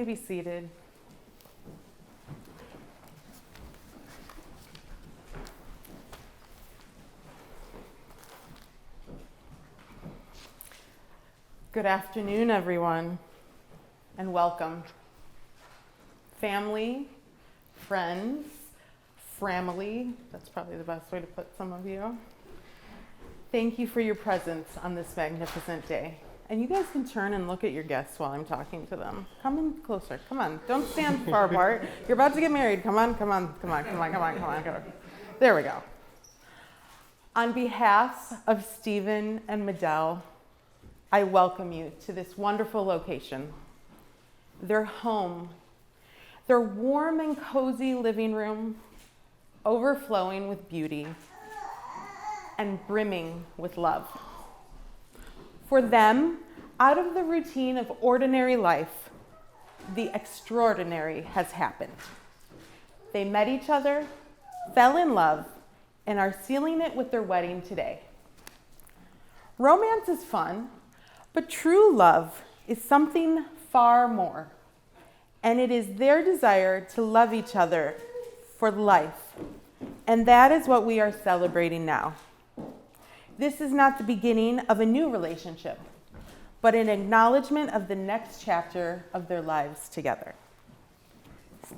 be seated. Good afternoon, everyone, and welcome. Family, friends, framily, that's probably the best way to put some of you. Thank you for your presence on this magnificent day. And you guys can turn and look at your guests while I'm talking to them. Come in closer, come on. Don't stand far apart. You're about to get married. Come on. There we go. On behalf of Stephen and Madel, I welcome you to this wonderful location, their home, their warm and cozy living room, overflowing with beauty and brimming with love. For them, out of the routine of ordinary life, the extraordinary has happened. They met each other, fell in love, and are sealing it with their wedding today. Romance is fun, but true love is something far more, and it is their desire to love each other for life, and that is what we are celebrating now. This is not the beginning of a new relationship, but an acknowledgement of the next chapter of their lives together.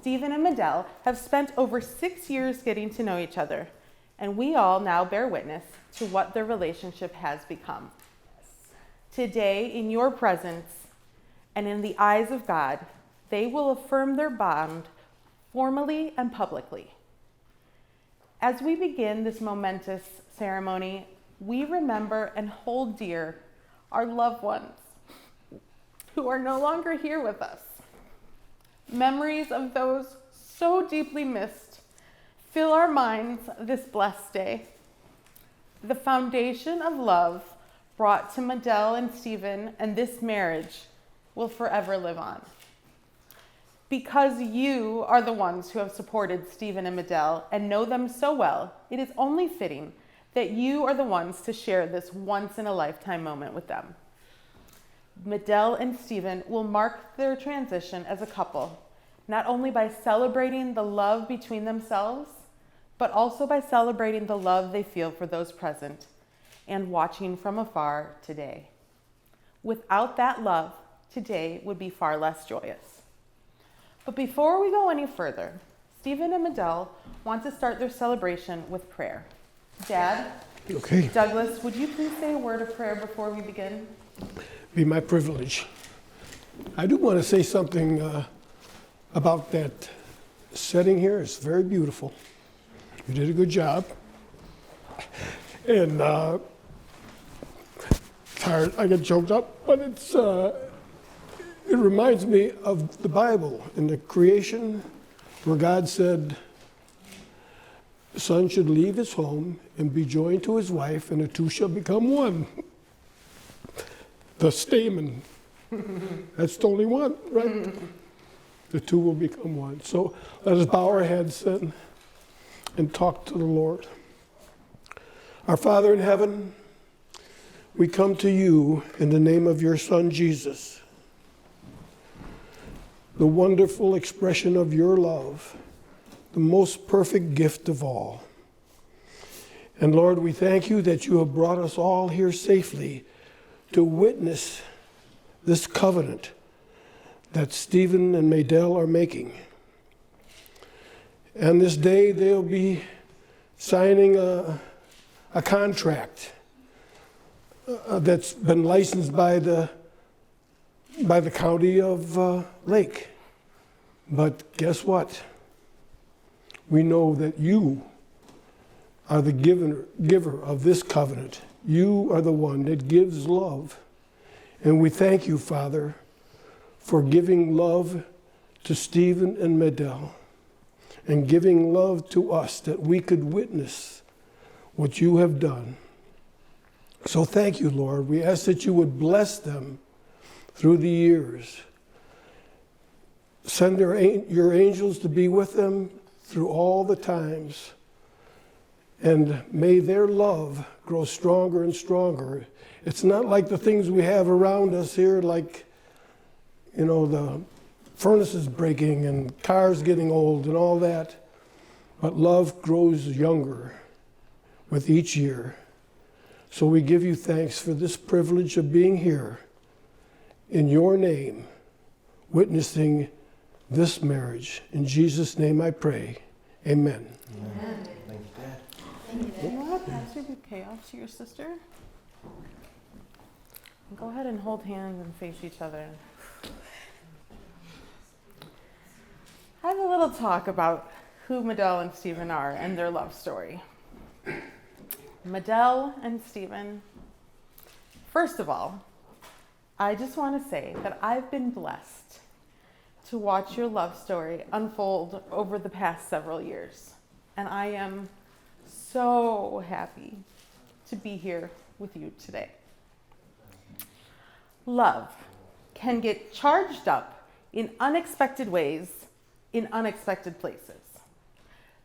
Stephen and Madel have spent over 6 years getting to know each other, and we all now bear witness to what their relationship has become. Today, in your presence and in the eyes of God, they will affirm their bond formally and publicly. As we begin this momentous ceremony, we remember and hold dear our loved ones who are no longer here with us. Memories of those so deeply missed fill our minds this blessed day. The foundation of love brought to Madel and Stephen and this marriage will forever live on. Because you are the ones who have supported Stephen and Madel and know them so well, it is only fitting that you are the ones to share this once-in-a-lifetime moment with them. Madel and Stephen will mark their transition as a couple, not only by celebrating the love between themselves, but also by celebrating the love they feel for those present and watching from afar today. Without that love, today would be far less joyous. But before we go any further, Stephen and Madel want to start their celebration with prayer. Dad, okay. Douglas, would you please say a word of prayer before we begin? Be my privilege. I do want to say something about that setting here. It's very beautiful. You did a good job. And tired, I get choked up, but it reminds me of the Bible in the creation where God said the son should leave his home and be joined to his wife, and the two shall become one. The stamen, that's the only one, right? The two will become one. So let us bow our heads and talk to the Lord. Our Father in heaven, we come to you in the name of your Son, Jesus, the wonderful expression of your love, the most perfect gift of all. And Lord, we thank you that you have brought us all here safely to witness this covenant that Stephen and Madel are making. And this day they'll be signing a contract that's been licensed by the county of Lake. But guess what? We know that you are the giver of this covenant. You are the one that gives love. And we thank you, Father, for giving love to Stephen and Madel and giving love to us that we could witness what you have done. So thank you, Lord. We ask that you would bless them through the years. Send your angels to be with them through all the times. And may their love grow stronger and stronger. It's not like the things we have around us here, like, the furnaces breaking and cars getting old and all that. But love grows younger with each year. So we give you thanks for this privilege of being here in your name, witnessing this marriage. In Jesus' name I pray. Amen. Amen. Thank you, Dad. Thank you, Dad. You want to pass your bouquet off to your sister? Go ahead and hold hands and face each other. I have a little talk about who Madel and Stephen are and their love story. Madel and Stephen, first of all, I just want to say that I've been blessed to watch your love story unfold over the past several years. And I am so happy to be here with you today. Love can get charged up in unexpected ways, in unexpected places.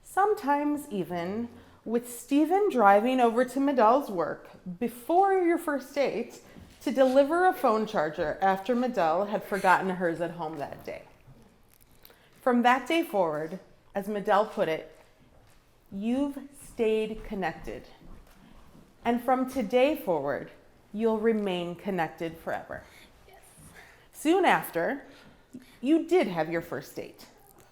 Sometimes even with Stephen driving over to Madel's work before your first date to deliver a phone charger after Madel had forgotten hers at home that day. From that day forward, as Madel put it, you've stayed connected. And from today forward, you'll remain connected forever. Yes. Soon after, you did have your first date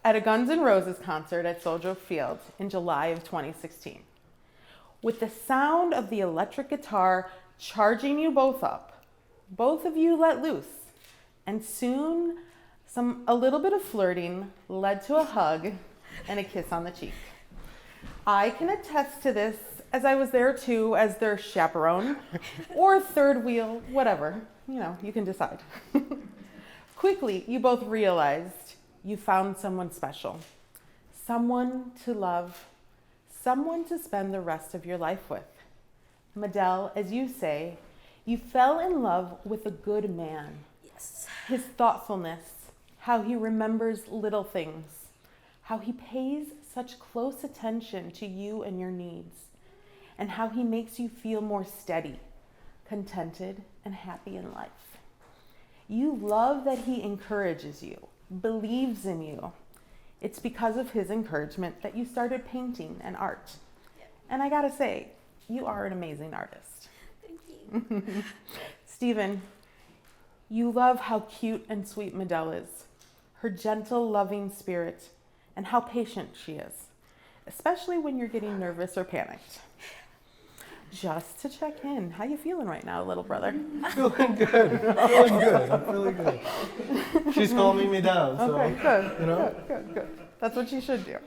at a Guns N' Roses concert at Soldier Field in July of 2016. With the sound of the electric guitar charging you both up, both of you let loose, and soon a little bit of flirting led to a hug and a kiss on the cheek. I can attest to this, as I was there too as their chaperone or third wheel, whatever, you can decide. Quickly, you both realized you found someone special, someone to love, someone to spend the rest of your life with. Madel, as you say, you fell in love with a good man. Yes. His thoughtfulness, how he remembers little things, how he pays such close attention to you and your needs, and how he makes you feel more steady, contented, and happy in life. You love that he encourages you, believes in you. It's because of his encouragement that you started painting and art. And I gotta say, you are an amazing artist. Thank you. Stephen, you love how cute and sweet Madel is, her gentle, loving spirit, and how patient she is, especially when you're getting nervous or panicked. Just to check in, how you feeling right now, little brother? Feeling good. I'm feeling good. She's calming me down. So, okay, good. Good. That's what you should do.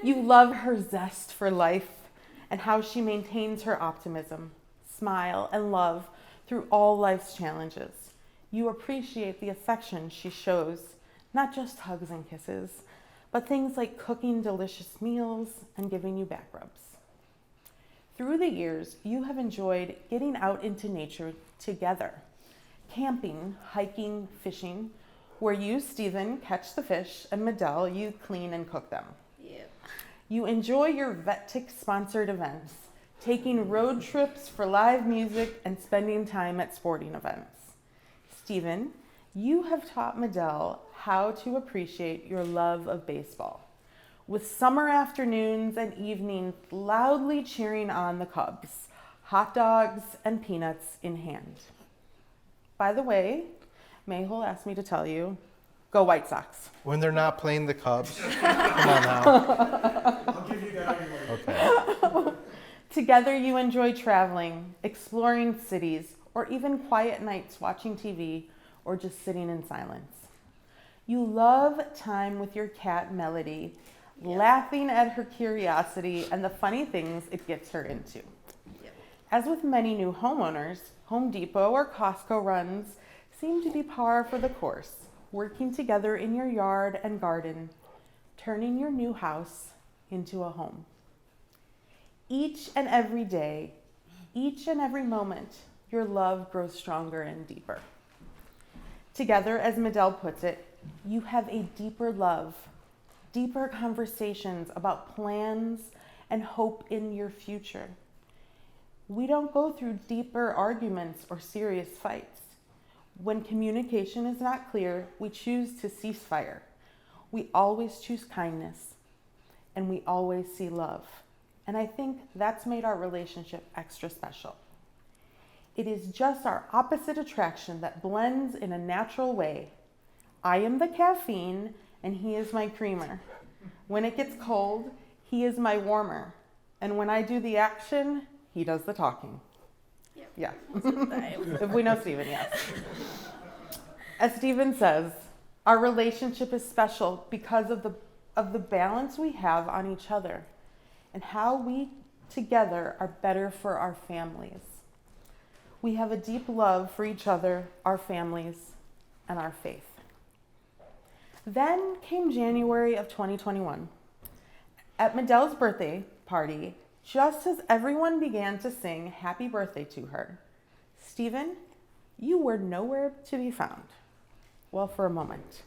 You love her zest for life and how she maintains her optimism, smile, and love through all life's challenges. You appreciate the affection she shows, not just hugs and kisses, but things like cooking delicious meals and giving you back rubs. Through the years, you have enjoyed getting out into nature together, camping, hiking, fishing, where you, Stephen, catch the fish, and Madel, you clean and cook them. Yep. You enjoy your VetTech-sponsored events, taking road trips for live music and spending time at sporting events. Stephen, you have taught Madel how to appreciate your love of baseball, with summer afternoons and evenings loudly cheering on the Cubs, hot dogs and peanuts in hand. By the way, Mayhol asked me to tell you, go White Sox. when they're not playing the Cubs, come on now. I'll give you that anyway. Okay. Together you enjoy traveling, exploring cities, or even quiet nights watching TV or just sitting in silence. You love time with your cat Melody, laughing at her curiosity and the funny things it gets her into. Yep. As with many new homeowners, Home Depot or Costco runs seem to be par for the course, working together in your yard and garden, turning your new house into a home. Each and every day, each and every moment, your love grows stronger and deeper. Together, as Madel puts it, you have a deeper love, deeper conversations about plans and hope in your future. We don't go through deeper arguments or serious fights. When communication is not clear, we choose to cease fire. We always choose kindness, and we always see love. And I think that's made our relationship extra special. It is just our opposite attraction that blends in a natural way. I am the caffeine, and he is my creamer. When it gets cold, he is my warmer. And when I do the action, he does the talking. Yep. Yeah. If we know Stephen, yes. As Stephen says, our relationship is special because of the balance we have on each other and how we together are better for our families. We have a deep love for each other, our families, and our faith. Then came January of 2021. At Madel's birthday party, just as everyone began to sing happy birthday to her, Stephen, you were nowhere to be found. Well, for a moment.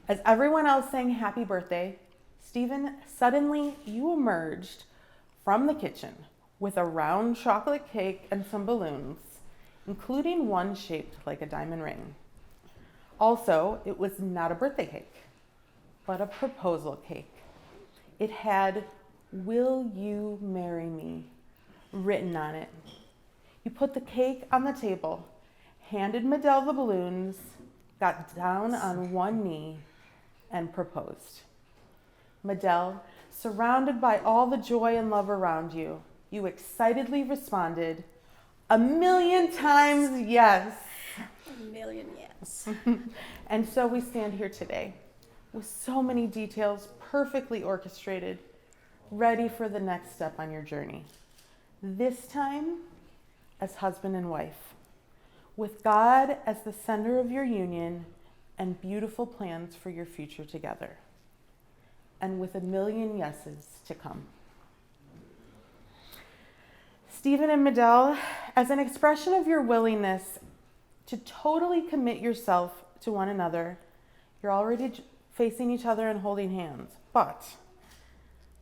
As everyone else sang happy birthday, Stephen, suddenly you emerged from the kitchen with a round chocolate cake and some balloons, including one shaped like a diamond ring. Also, it was not a birthday cake, but a proposal cake. It had, "Will you marry me?" written on it. You put the cake on the table, handed Madel the balloons, got down on one knee, and proposed. Madel, surrounded by all the joy and love around you, you excitedly responded, "A million times yes." A million yes. And so we stand here today with so many details perfectly orchestrated, ready for the next step on your journey. This time as husband and wife, with God as the center of your union and beautiful plans for your future together, and with a million yeses to come. Stephen and Madel, as an expression of your willingness to totally commit yourself to one another, you're already facing each other and holding hands, but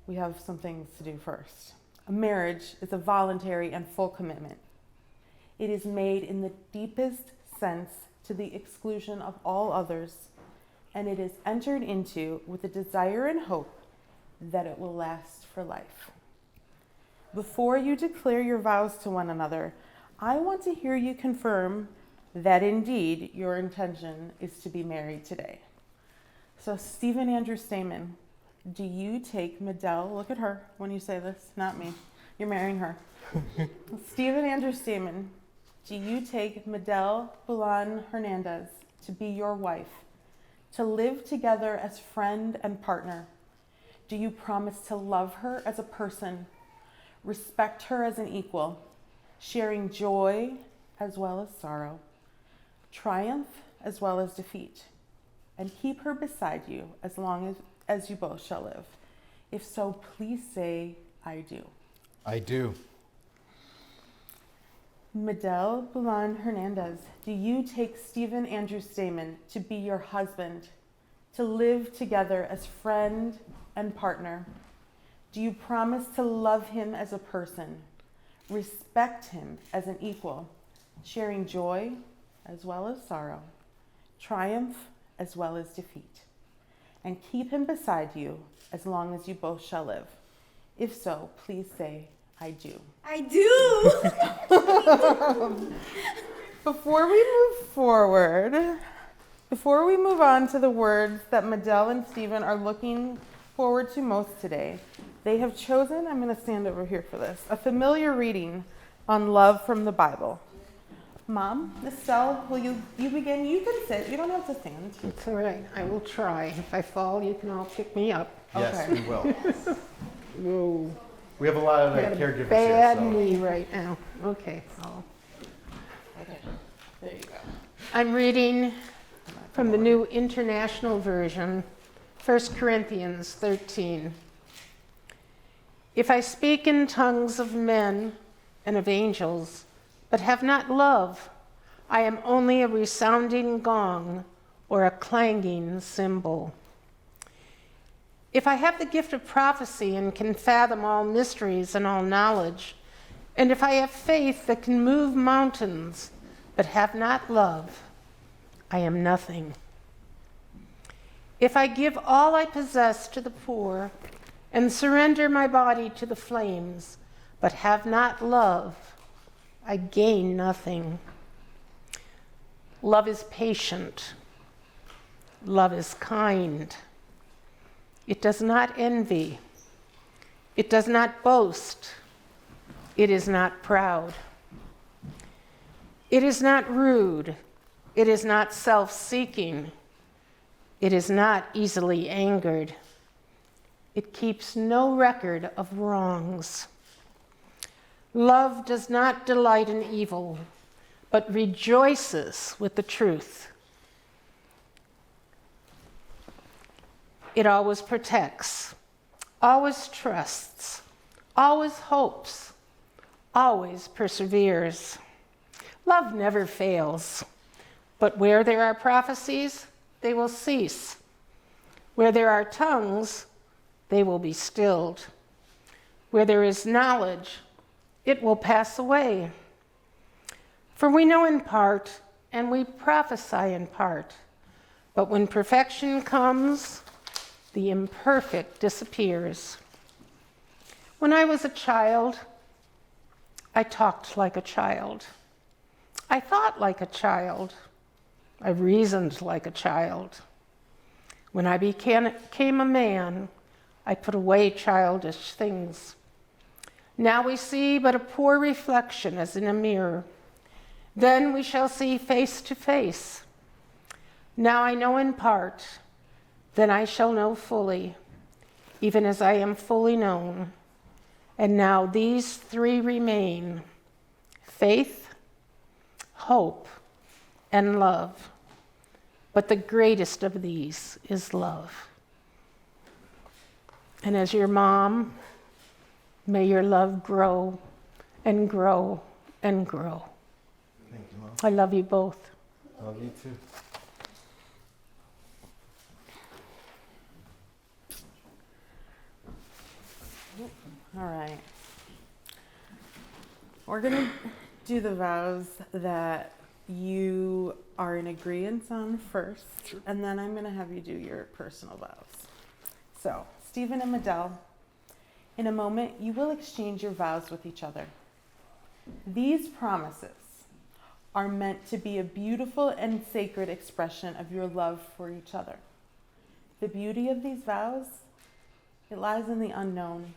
we have some things to do first. A marriage is a voluntary and full commitment. It is made in the deepest sense to the exclusion of all others, and it is entered into with the desire and hope that it will last for life. Before you declare your vows to one another, I want to hear you confirm that indeed your intention is to be married today. So Stephen Andrew Stamen, do you take Madel, look at her when you say this, not me, you're marrying her. Stephen Andrew Stamen, do you take Madel Bulan Hernandez to be your wife, to live together as friend and partner? Do you promise to love her as a person, respect her as an equal, sharing joy as well as sorrow, triumph as well as defeat, and keep her beside you as long as you both shall live? If so, please say, "I do." I do. Madel Bulan Hernandez, do you take Stephen Andrew Stamen to be your husband, to live together as friend and partner? Do you promise to love him as a person, respect him as an equal, sharing joy as well as sorrow, triumph as well as defeat, and keep him beside you as long as you both shall live? If so, please say, "I do." I do. Before we move on to the words that Madel and Stephen are looking forward to most today, they have chosen, I'm going to stand over here for this, a familiar reading on love from the Bible. Mom, Estelle, will you begin? You can sit. You don't have to stand. It's all right. I will try. If I fall, you can all pick me up. Yes, Okay. we will. Whoa. We have a lot of I got a caregivers bad here, so. knee right now. Okay. Okay. There you go. I'm reading from the New International Version, 1 Corinthians 13. If I speak in tongues of men and of angels, but have not love, I am only a resounding gong or a clanging cymbal. If I have the gift of prophecy and can fathom all mysteries and all knowledge, and if I have faith that can move mountains, but have not love, I am nothing. If I give all I possess to the poor and surrender my body to the flames, but have not love, I gain nothing. Love is patient. Love is kind. It does not envy. It does not boast. It is not proud. It is not rude. It is not self-seeking. It is not easily angered. It keeps no record of wrongs. Love does not delight in evil, but rejoices with the truth. It always protects, always trusts, always hopes, always perseveres. Love never fails, but where there are prophecies, they will cease. Where there are tongues, they will be stilled. Where there is knowledge, it will pass away. For we know in part, and we prophesy in part. But when perfection comes, the imperfect disappears. When I was a child, I talked like a child. I thought like a child. I reasoned like a child. When I became a man, I put away childish things. Now we see but a poor reflection as in a mirror. Then we shall see face to face. Now I know in part, then I shall know fully, even as I am fully known. And now these three remain: faith, hope, and love. But the greatest of these is love. And as your mom, may your love grow and grow and grow. Thank you, Mom. I love you both. Love you too. All right. We're going to do the vows that you are in agreement on first, and then I'm going to have you do your personal vows. So, Stephen and Madel, in a moment, you will exchange your vows with each other. These promises are meant to be a beautiful and sacred expression of your love for each other. The beauty of these vows, it lies in the unknown.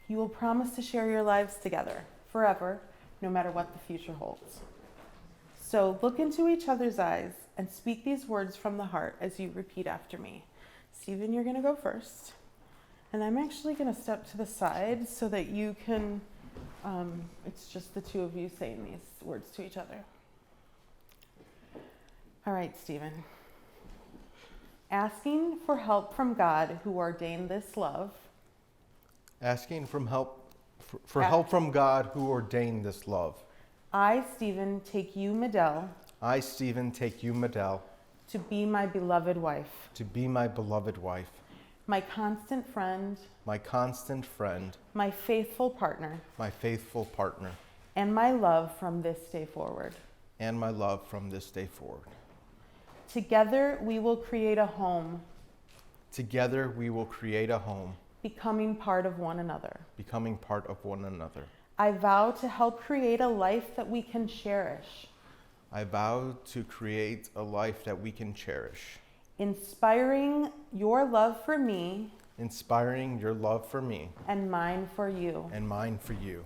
You will promise to share your lives together forever, no matter what the future holds. So look into each other's eyes and speak these words from the heart as you repeat after me. Stephen, you're going to go first. And I'm actually going to step to the side so that you can, it's just the two of you saying these words to each other. All right, Stephen. Asking for help from God who ordained this love. Asking for help from God who ordained this love. I, Stephen, take you, Madel, I, Stephen, take you, Madel, to be my beloved wife, to be my beloved wife, my constant friend, my constant friend, my faithful partner, my faithful partner, and my love from this day forward. and my love from this day forward. Together we will create a home, Together we will create a home, becoming part of one another. becoming part of one another. I vow to help create a life that we can cherish, I vow to create a life that we can cherish, inspiring your love for me inspiring your love for me and mine for you. and mine for you.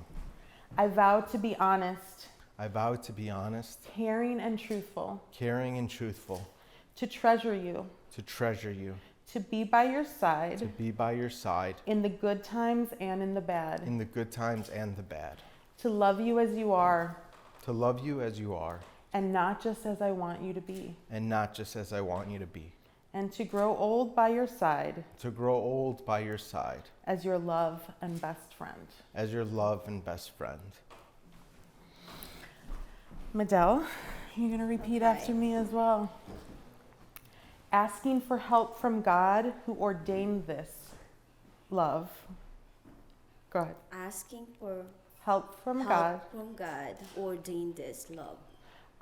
I vow to be honest, I vow to be honest, caring and truthful, caring and truthful, to treasure you, to treasure you, to be by your to side be by your side in the good times and in the bad, in the good times and the bad, to love you as you are to love you as you are and not just as I want you to be, and not just as I want you to be, and to grow old by your side to grow old by your side as your love and best friend. as your love and best friend. Madel, you're going to repeat after me as well. Asking for help from God who ordained this love. Go ahead. Asking for Help from help God. from God ordained this love.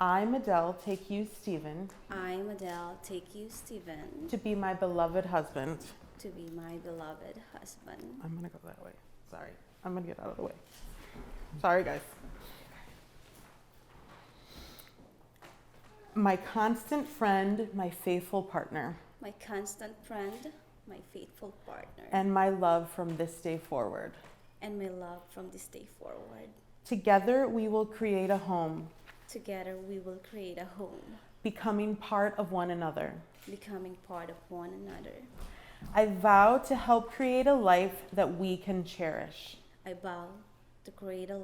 I, Madel, take you, Stephen, I, Madel, take you, Stephen, to be my beloved husband. to be my beloved husband. I'm gonna go that way. Sorry. I'm gonna get out of the way. Sorry, guys. My constant friend, my faithful partner, My constant friend, my faithful partner, and my love from this day forward. and my love from this day forward. Together, we will create a home, Together we will create a home, becoming part of one another. becoming part of one another. I vow to help create a life that we can cherish, I vow to create a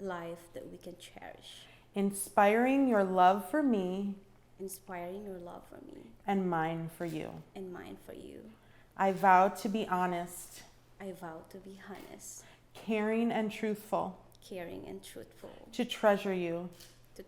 life that we can cherish, inspiring your love for me inspiring your love for me and mine for you. and mine for you. I vow to be honest, I vow to be honest, caring and truthful, caring and truthful, to treasure you, to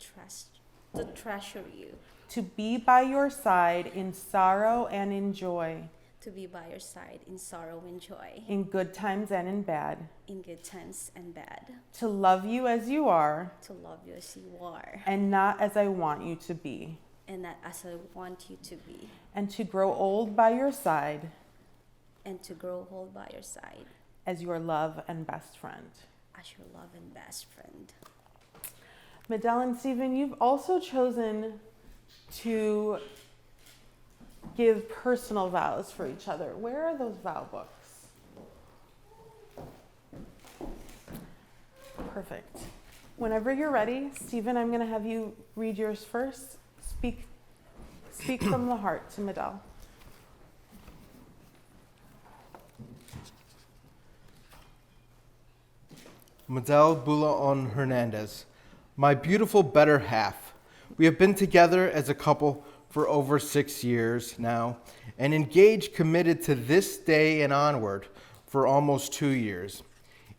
treasure you, to be by your side in sorrow and in joy, to be by your side in sorrow and joy, in good times and in bad, in good times and bad, to love you as you are to love you as you are, and not as I want you to be, and not as I want you to be, and to grow old by your side and to grow old by your side as your love and best friend. as your love and best friend. Madel and Stephen, you've also chosen to give personal vows for each other. Where are those vow books? Perfect. Whenever you're ready, Stephen, I'm going to have you read yours first. Speak from the heart to Madel. Madel Bulaon Hernandez, my beautiful better half. We have been together as a couple for over 6 years now and engaged, committed to this day and onward for almost 2 years.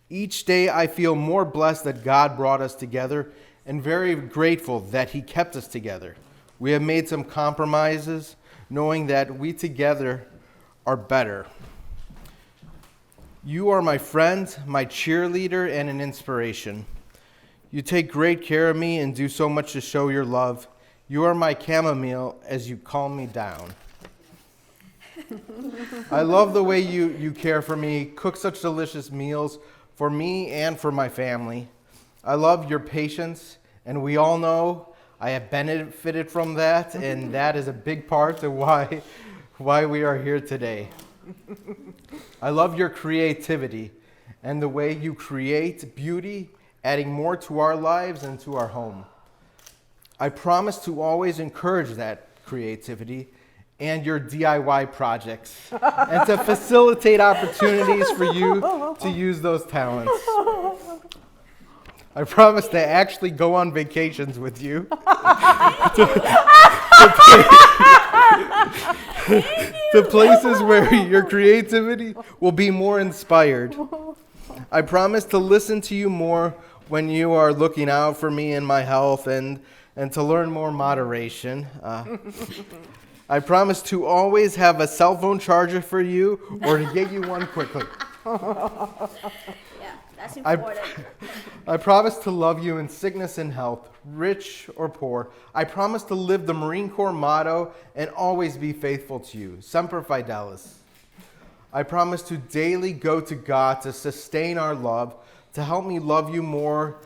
Each day I feel more blessed that God brought us together and very grateful that He kept us together. We have made some compromises, knowing that we together are better. You are my friend, my cheerleader, and an inspiration. You take great care of me and do so much to show your love. You are my chamomile as you calm me down. I love the way you care for me, cook such delicious meals for me and for my family. I love your patience, and we all know I have benefited from that, and that is a big part of why we are here today. I love your creativity and the way you create beauty, adding more to our lives and to our home. I promise to always encourage that creativity and your DIY projects and to facilitate opportunities for you to use those talents. I promise to actually go on vacations with you to places where your creativity will be more inspired. I promise to listen to you more when you are looking out for me and my health and to learn more moderation. I promise to always have a cell phone charger for you or to get you one quickly. Yeah, that's important. I promise to love you in sickness and health, rich or poor. I promise to live the Marine Corps motto and always be faithful to you. Semper Fidelis. I promise to daily go to God to sustain our love, to help me love you more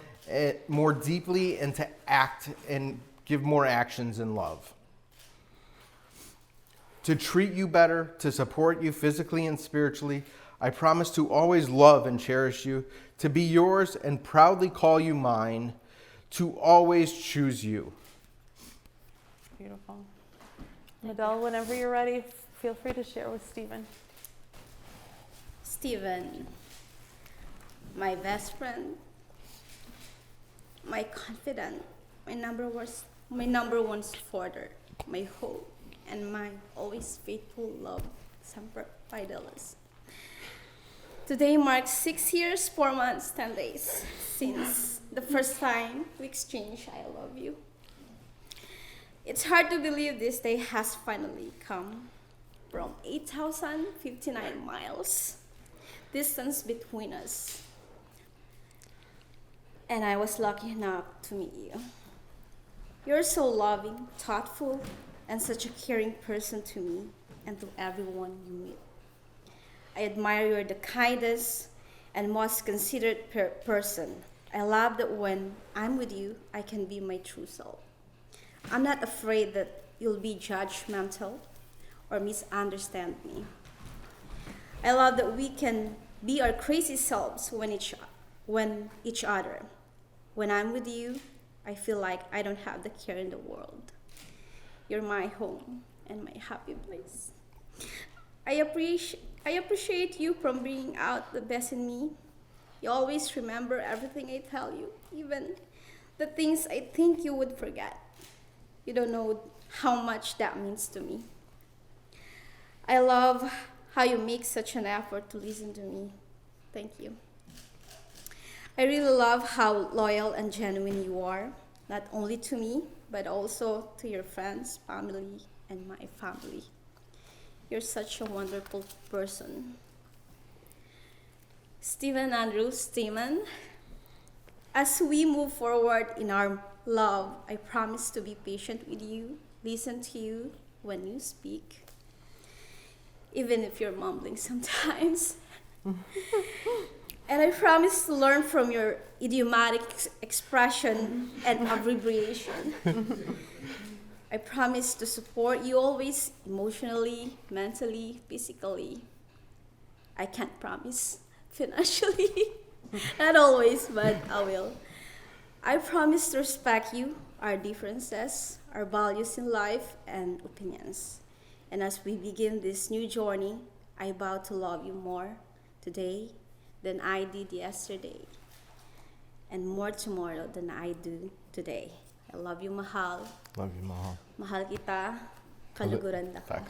deeply, and to act and give more actions in love. To treat you better, to support you physically and spiritually. I promise to always love and cherish you, to be yours and proudly call you mine, to always choose you. Beautiful. Madel, whenever you're ready, feel free to share with Stephen. Stephen, my best friend, my confidant, my number one supporter, my hope, and my always faithful love, Semper Fidelis. Today marks 6 years, 4 months, 10 days since the first time we exchanged I love you. It's hard to believe this day has finally come. From 8,059 miles distance between us, and I was lucky enough to meet you. You're so loving, thoughtful, and such a caring person to me and to everyone you meet. I admire you're the kindest and most considerate person. I love that when I'm with you, I can be my true self. I'm not afraid that you'll be judgmental or misunderstand me. I love that we can be our crazy selves when each other. When I'm with you, I feel like I don't have the care in the world. You're my home and my happy place. I appreciate you from bringing out the best in me. You always remember everything I tell you, even the things I think you would forget. You don't know how much that means to me. I love how you make such an effort to listen to me. Thank you. I really love how loyal and genuine you are, not only to me, but also to your friends, family, and my family. You're such a wonderful person. Stephen Andrew Steeman, as we move forward in our love, I promise to be patient with you, listen to you when you speak, even if you're mumbling sometimes. And I promise to learn from your idiomatic expression and abbreviation. I promise to support you always, emotionally, mentally, physically. I can't promise financially, not always, but I will. I promise to respect you, our differences, our values in life, and opinions. And as we begin this new journey, I vow to love you more today than I did yesterday, and more tomorrow than I do today. I love you, mahal. Love you, Mahal. Mahal kita. Kaluguran ako.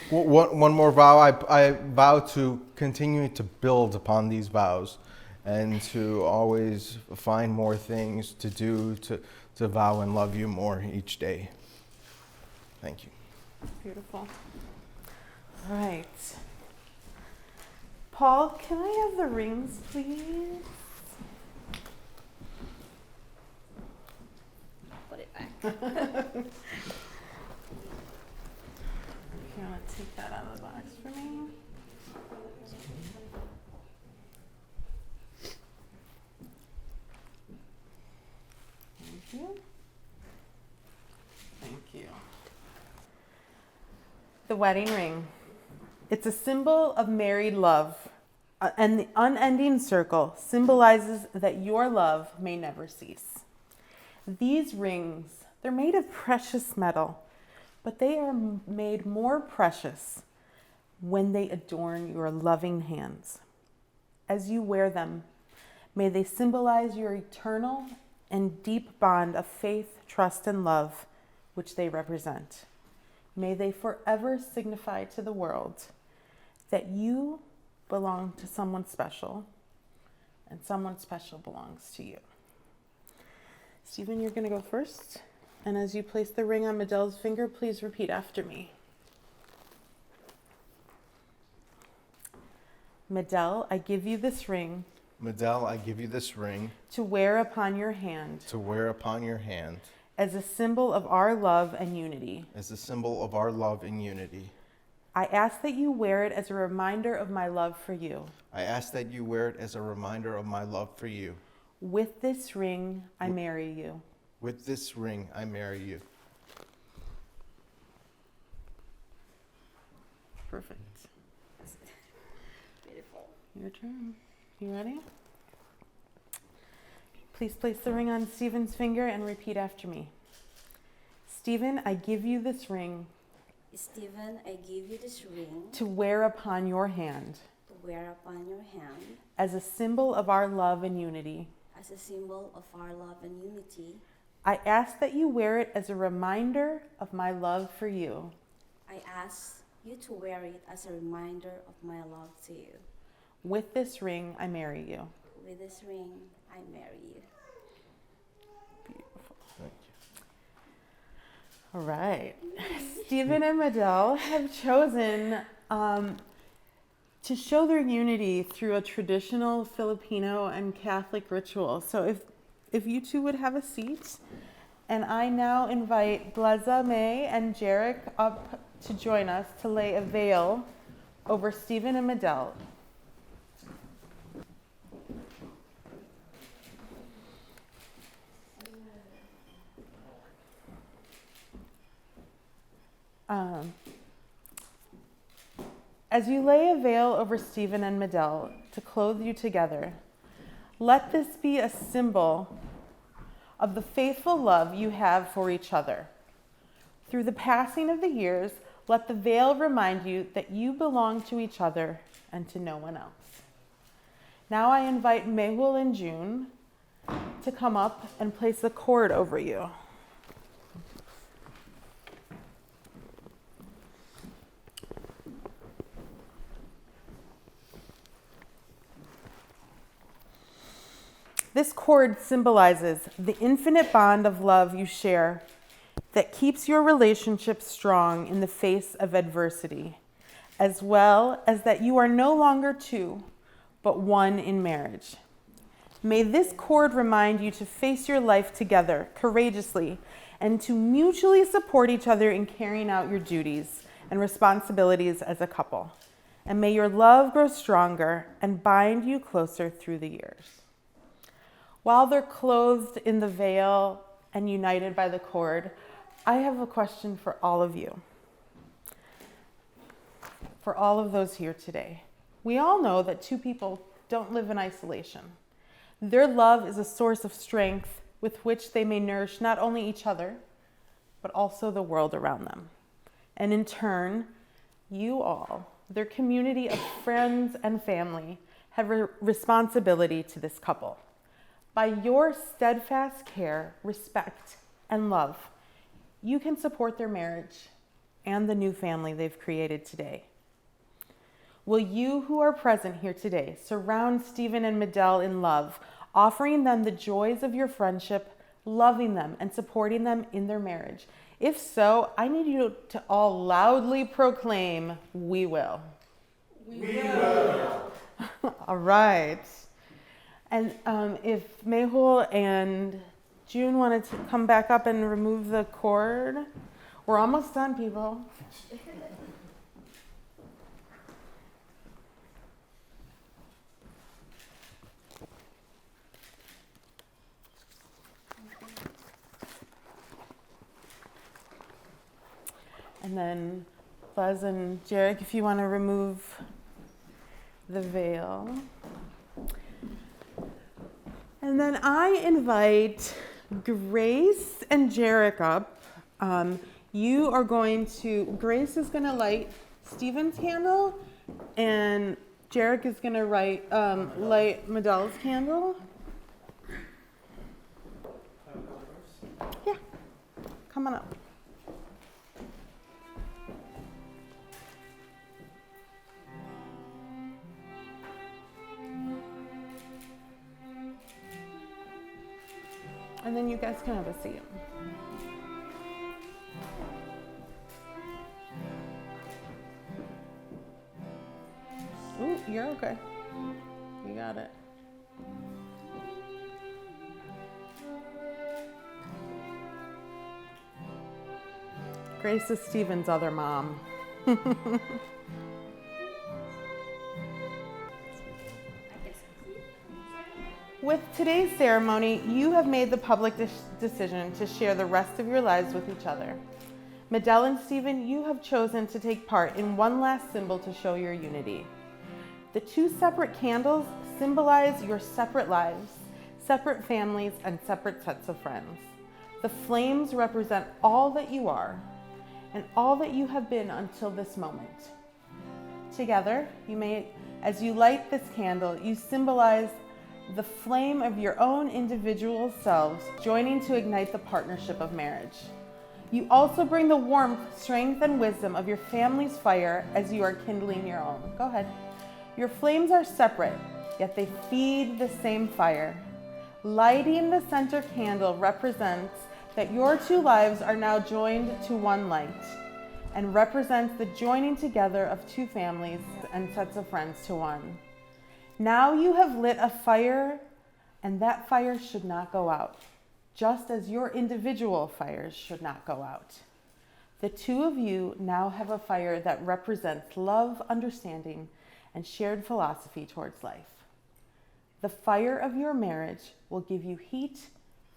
One more vow. I vow to continue to build upon these vows and to always find more things to do to vow and love you more each day. Thank you. Beautiful. All right. Paul, can I have the rings, please? Put it back. If you want to take that out of the box for me. Thank you. Thank you. The wedding ring. It's a symbol of married love, and the unending circle symbolizes that your love may never cease. These rings, they're made of precious metal, but they are made more precious when they adorn your loving hands. As you wear them, may they symbolize your eternal and deep bond of faith, trust, and love, which they represent. May they forever signify to the world that you belong to someone special, and someone special belongs to you. Stephen, you're going to go first. And as you place the ring on Madel's finger, please repeat after me. Madel, I give you this ring Madel, I give you this ring to wear upon your hand to wear upon your hand as a symbol of our love and unity. as a symbol of our love and unity. I ask that you wear it as a reminder of my love for you. I ask that you wear it as a reminder of my love for you. With this ring, I marry you. With this ring, I marry you. Perfect. Beautiful. Your turn. You ready? Please place the ring on Stephen's finger and repeat after me. Stephen, I give you this ring Stephen, I give you this ring to wear upon your hand to wear upon your hand as a symbol of our love and unity. as a symbol of our love and unity. I ask that you wear it as a reminder of my love for you. I ask you to wear it as a reminder of my love to you. With this ring, I marry you. With this ring, I marry you. Beautiful. Thank you. All right. Stephen and Madel have chosen to show their unity through a traditional Filipino and Catholic ritual. So if you two would have a seat. And I now invite Bleza, May, and Jarek up to join us to lay a veil over Stephen and Madel. As you lay a veil over Stephen and Madel to clothe you together, let this be a symbol of the faithful love you have for each other. Through the passing of the years, let the veil remind you that you belong to each other and to no one else. Now I invite Mehul and June to come up and place the cord over you. This cord symbolizes the infinite bond of love you share that keeps your relationship strong in the face of adversity, as well as that you are no longer two, but one in marriage. May this cord remind you to face your life together courageously and to mutually support each other in carrying out your duties and responsibilities as a couple. And may your love grow stronger and bind you closer through the years. While they're clothed in the veil and united by the cord, I have a question for all of you, for all of those here today. We all know that two people don't live in isolation. Their love is a source of strength with which they may nourish not only each other, but also the world around them. And in turn, you all, their community of friends and family, have a responsibility to this couple. By your steadfast care, respect, and love, you can support their marriage and the new family they've created today. Will you who are present here today surround Stephen and Madel in love, offering them the joys of your friendship, loving them, and supporting them in their marriage? If so, I need you to all loudly proclaim, "We will." We will. All right. And if Mehul and June wanted to come back up and remove the cord, we're almost done, people. And then Buzz and Jarek, if you want to remove the veil. And then I invite Grace and Jarek up. Grace is going to light Stephen's candle, and Jarek is going to light Madel's candle. Yeah, come on up. And then you guys can have a seat. Ooh, you're okay. You got it. Grace is Stephen's other mom. With today's ceremony, you have made the public decision to share the rest of your lives with each other. Madel and Stephen, you have chosen to take part in one last symbol to show your unity. The two separate candles symbolize your separate lives, separate families, and separate sets of friends. The flames represent all that you are and all that you have been until this moment. Together, as you light this candle, you symbolize the flame of your own individual selves joining to ignite the partnership of marriage. You also bring the warmth, strength, and wisdom of your family's fire as you are kindling your own. Go ahead. Your flames are separate, yet they feed the same fire. Lighting the center candle represents that your two lives are now joined to one light and represents the joining together of two families and sets of friends to one. Now you have lit a fire and that fire should not go out, just as your individual fires should not go out. The two of you now have a fire that represents love, understanding, and shared philosophy towards life. The fire of your marriage will give you heat,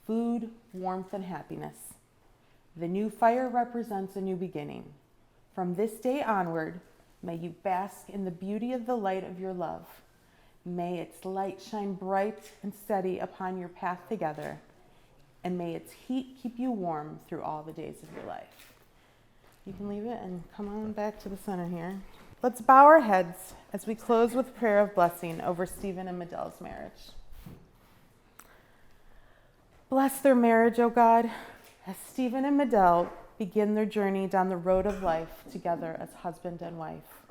food, warmth, and happiness. The new fire represents a new beginning. From this day onward, may you bask in the beauty of the light of your love. May its light shine bright and steady upon your path together, and may its heat keep you warm through all the days of your life. You can leave it and come on back to the center here. Let's bow our heads as we close with a prayer of blessing over Stephen and Madel's marriage. Bless their marriage, O God, as Stephen and Madel begin their journey down the road of life together as husband and wife.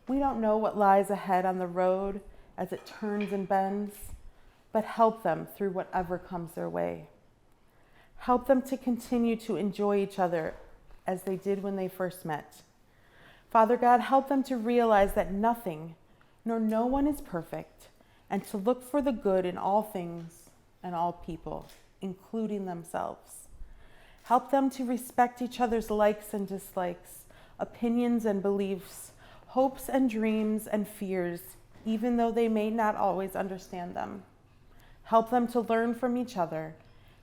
We don't know what lies ahead on the road as it turns and bends, but help them through whatever comes their way. Help them to continue to enjoy each other as they did when they first met. Father God, help them to realize that nothing nor no one is perfect, and to look for the good in all things and all people, including themselves. Help them to respect each other's likes and dislikes, opinions and beliefs, hopes and dreams and fears, even though they may not always understand them. Help them to learn from each other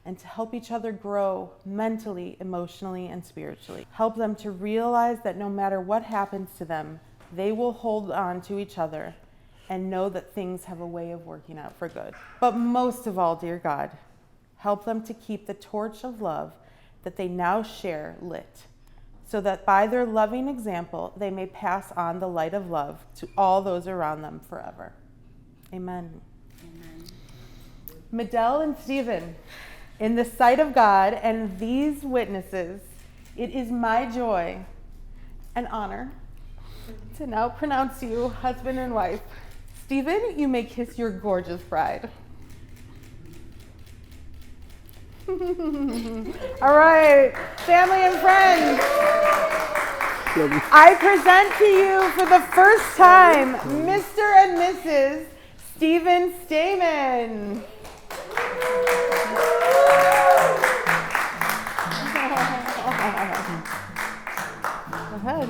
and to help each other grow mentally, emotionally, and spiritually. Help them to realize that no matter what happens to them, they will hold on to each other and know that things have a way of working out for good. But most of all, dear God, help them to keep the torch of love that they now share lit, so that by their loving example, they may pass on the light of love to all those around them forever. Amen. Amen. Madel and Stephen, in the sight of God and these witnesses, it is my joy and honor to now pronounce you husband and wife. Stephen, you may kiss your gorgeous bride. All right, family and friends, I present to you for the first time Mr. and Mrs. Stephen Stamen. Go ahead.